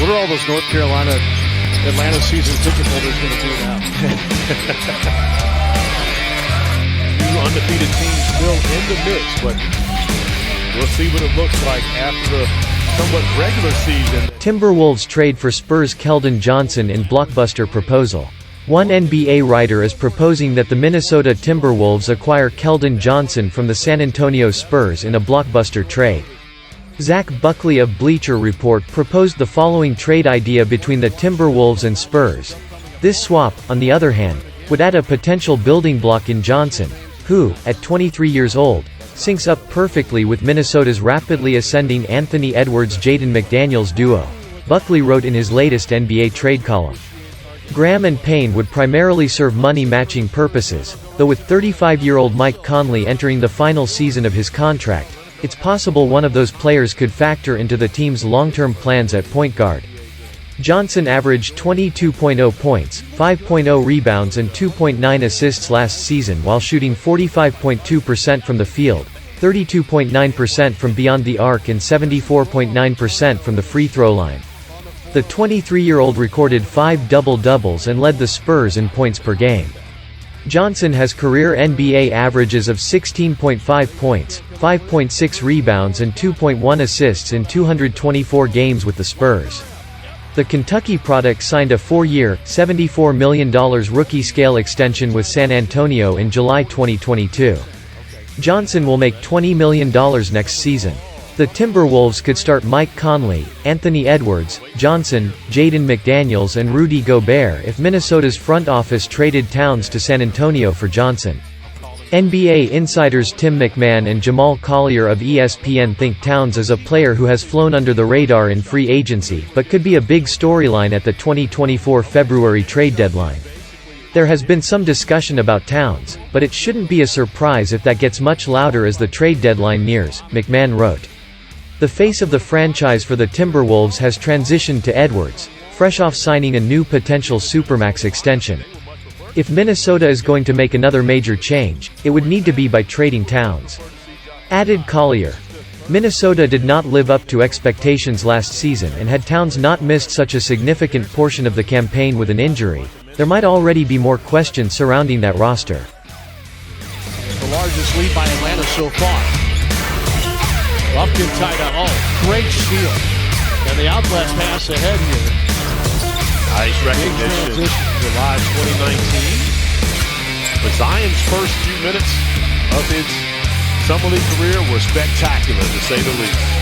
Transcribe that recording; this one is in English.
What are all those North Carolina, Atlanta season ticket holders going to do now? Two undefeated teams still in the mix, but we'll see what it looks like after the somewhat regular season. Timberwolves trade for Spurs' Keldon Johnson in Blockbuster proposal. One NBA writer is proposing that the Minnesota Timberwolves acquire Keldon Johnson from the San Antonio Spurs in a Blockbuster trade. Zach Buckley of Bleacher Report proposed the following trade idea between the Timberwolves and Spurs. This swap, on the other hand, would add a potential building block in Johnson, who, at 23 years old, syncs up perfectly with Minnesota's rapidly ascending Anthony Edwards-Jaden McDaniels duo. Buckley wrote in his latest NBA trade column. Graham and Payne would primarily serve money-matching purposes, though with 35-year-old Mike Conley entering the final season of his contract, it's possible one of those players could factor into the team's long-term plans at point guard. Johnson averaged 22.0 points, 5.0 rebounds and 2.9 assists last season while shooting 45.2% from the field, 32.9% from beyond the arc and 74.9% from the free throw line. The 23-year-old recorded 5 double-doubles and led the Spurs in points per game. Johnson has career NBA averages of 16.5 points, 5.6 rebounds and 2.1 assists in 224 games with the Spurs. The Kentucky product signed a 4-year, $74 million rookie-scale extension with San Antonio in July 2022. Johnson will make $20 million next season. The Timberwolves could start Mike Conley, Anthony Edwards, Johnson, Jaden McDaniels and Rudy Gobert if Minnesota's front office traded Towns to San Antonio for Johnson. NBA insiders Tim McMahon and Jamal Collier of ESPN think Towns is a player who has flown under the radar in free agency but could be a big storyline at the 2024 February trade deadline. There has been some discussion about Towns, but it shouldn't be a surprise if that gets much louder as the trade deadline nears, McMahon wrote. The face of the franchise for the Timberwolves has transitioned to Edwards, fresh off signing a new potential Supermax extension. If Minnesota is going to make another major change, it would need to be by trading Towns. Added Collier. Minnesota did not live up to expectations last season, and had Towns not missed such a significant portion of the campaign with an injury, there might already be more questions surrounding that roster. The largest lead by Atlanta so far. Lufkin tied up. Oh, great steal. And the outlet pass ahead here. Nice recognition. July 2019. But Zion's first few minutes of his Summer League career were spectacular, to say the least.